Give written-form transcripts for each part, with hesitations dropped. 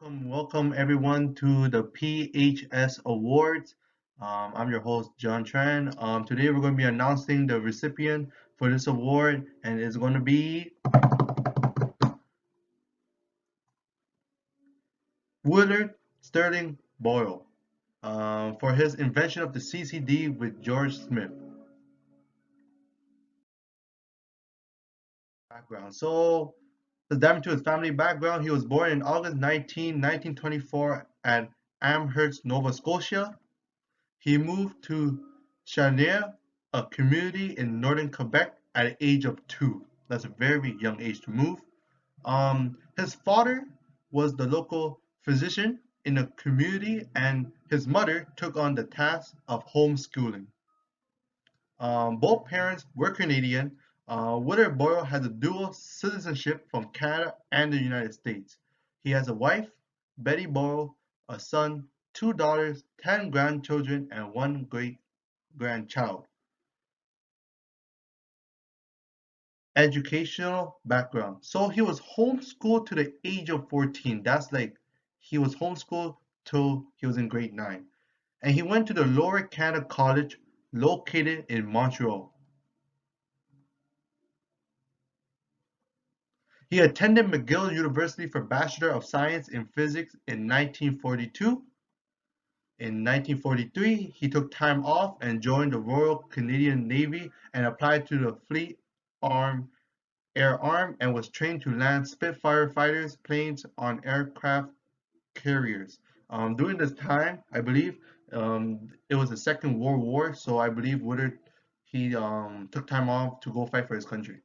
Welcome everyone to the PHS Awards. I'm your host, John Tran. Today we're going to be announcing the recipient for this award, and it's going to be Willard Sterling Boyle for his invention of the CCD with George Smith. Background. To dive into his family background, he was born in August 1924 at Amherst, Nova Scotia. He moved to Chanier, a community in northern Quebec, at the age of 2. That's a very young age to move. His father was the local physician in the community, and his mother took on the task of homeschooling. Both parents were Canadian. Willard Boyle has a dual citizenship from Canada and the United States. He has a wife, Betty Boyle, a son, 2 daughters, 10 grandchildren, and 1 great-grandchild. Educational background. So he was homeschooled to the age of 14. That's like he was homeschooled till he was in grade 9. And he went to the Lower Canada College located in Montreal. He attended McGill University for Bachelor of Science in Physics in 1942. In 1943, he took time off and joined the Royal Canadian Navy and applied to the Fleet Air Arm and was trained to land Spitfire fighters planes on aircraft carriers. During this time, I believe it was the Second World War, so I believe Woodard he took time off to go fight for his country.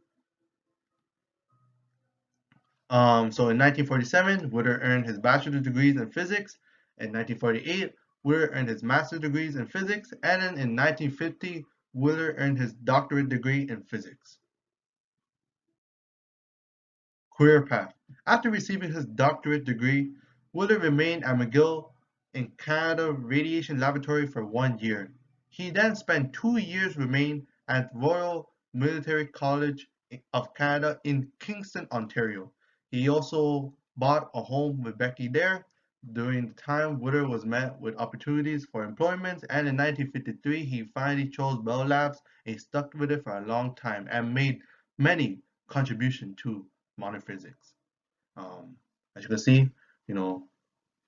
So in 1947, Woodard earned his bachelor's degrees in physics. In 1948, Woodard earned his master's degrees in physics. And then in 1950, Woodard earned his doctorate degree in physics. Career path. After receiving his doctorate degree, Woodard remained at McGill in Canada Radiation Laboratory for 1 year. He then spent 2 years remaining at Royal Military College of Canada in Kingston, Ontario. He also bought a home with Becky there. During the time, Woodard was met with opportunities for employment, and in 1953, he finally chose Bell Labs and he stuck with it for a long time and made many contributions to modern physics. As you can see,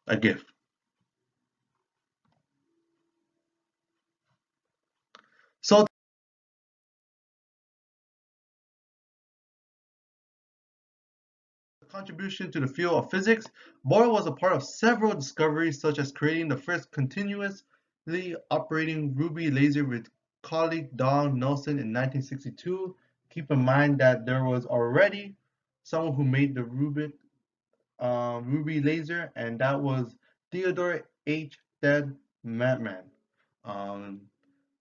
a gift. So contribution to the field of physics, Boyle was a part of several discoveries such as creating the first continuously operating ruby laser with colleague Don Nelson in 1962. Keep in mind that there was already someone who made the ruby laser, and that was Theodore H. Ted Madman. Um,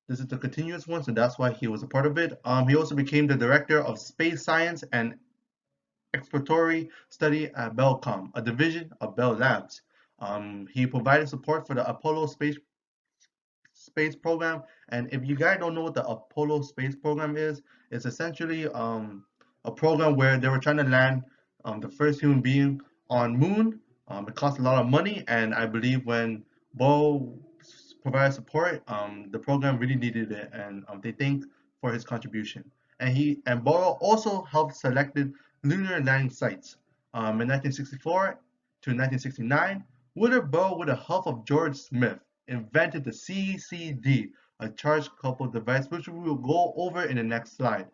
this is the continuous one, so that's why he was a part of it. He also became the director of space science and exploratory study at Bellcom, a division of Bell Labs. He provided support for the Apollo space program, and if you guys don't know what the Apollo space program is, it's essentially a program where they were trying to land the first human being on moon. It cost a lot of money, and I believe when Bo provided support, the program really needed it, and they thank for his contribution. And Boyle also helped selected lunar landing sites. In 1964 to 1969, Willard Boyle, with the help of George Smith, invented the CCD, a charge coupled device, which we will go over in the next slide.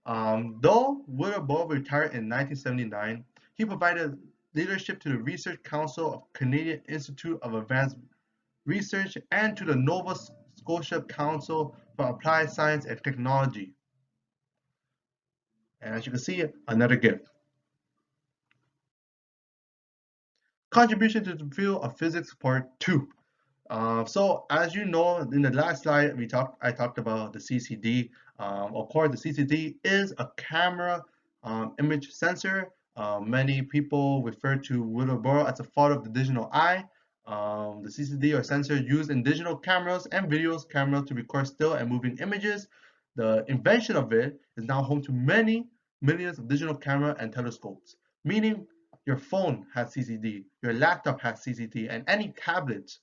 Though Willard Boyle retired in 1979, he provided leadership to the Research Council of Canadian Institute of Advanced Research and to the Nova Scotia Council for Applied Science and Technology. And as you can see, another gift. Contribution to the field of physics part 2. So as you know, in the last slide I talked about the CCD. Of course, the CCD is a camera image sensor. Many people refer to Willard Boyle as the father of the digital eye. The CCD or sensor used in digital cameras and videos cameras to record still and moving images. The invention of it is now home to many millions of digital camera and telescopes, meaning Your phone has CCD, your laptop has CCD, and any tablet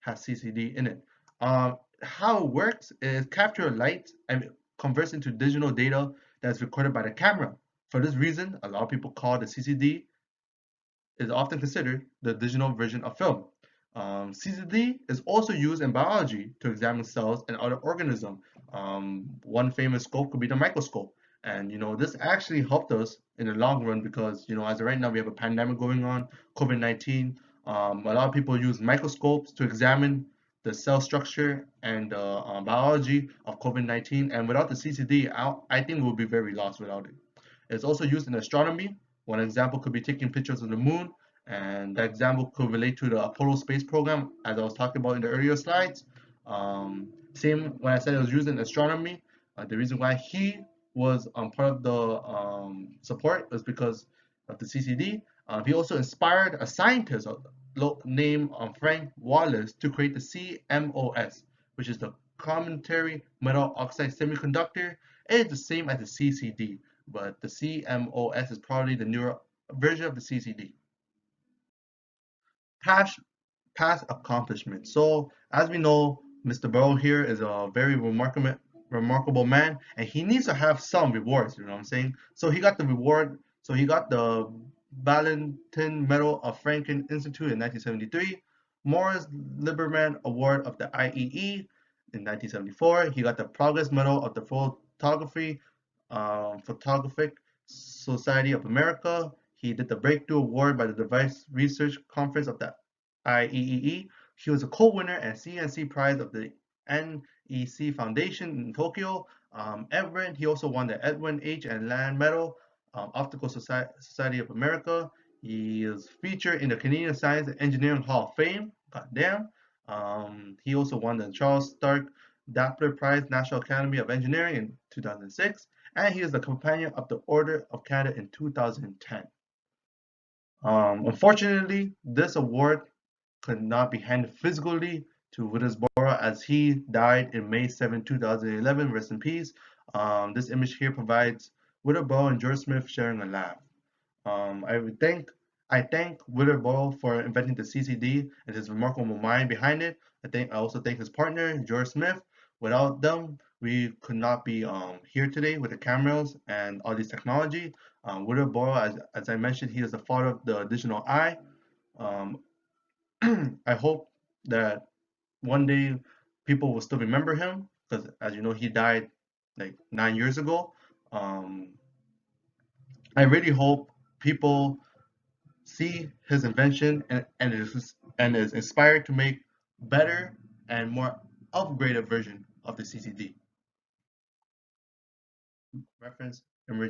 has CCD in it. How it works is capture light and converts into digital data that's recorded by the camera. For this reason, a lot of people call the CCD is often considered the digital version of film. CCD is also used in biology to examine cells and other organisms. One famous scope could be the microscope. And this actually helped us in the long run because as of right now we have a pandemic going on, COVID-19. A lot of people use microscopes to examine the cell structure and biology of COVID-19. And without the CCD, I think we'll be very lost without it. It's also used in astronomy. One example could be taking pictures of the moon, and that example could relate to the Apollo space program, as I was talking about in the earlier slides. Same when I said it was used in astronomy. The reason why he was part of the support was because of the CCD. He also inspired a scientist named Frank Wallace to create the CMOS, which is the cometary metal oxide semiconductor. It is the same as the CCD, but the CMOS is probably the newer version of the CCD. Past past accomplishments. So as we know, Mr. Burrow here is a very remarkable man, and he needs to have some rewards. You know what I'm saying? So he got the reward. So he got the Valentin Medal of Franklin Institute in 1973, Morris Lieberman Award of the IEE in 1974. He got the Progress Medal of the Photographic Society of America. He did the Breakthrough Award by the Device Research Conference of the IEEE. He was a co-winner and CNC prize of the NEC Foundation in Tokyo. Edwin, he also won the Edwin H. and Land Medal, Optical Society of America. He is featured in the Canadian Science and Engineering Hall of Fame. Goddamn. He also won the Charles Stark Dappler Prize, National Academy of Engineering in 2006, and he is the Companion of the Order of Canada in 2010. Unfortunately, this award could not be handed physically to Withersboro as he died in May 7, 2011. Rest in peace. This image here provides Withersboro and George Smith sharing a laugh. I thank Withersboro for inventing the CCD and his remarkable mind behind it. I also thank his partner George Smith. Without them, we could not be here today with the cameras and all this technology. Withersboro, as I mentioned, he is the father of the digital eye. Um, I hope that one day people will still remember him because, as you know, he died like 9 years ago. Um, I really hope people see his invention and is inspired to make better and more upgraded version of the CCD. Reference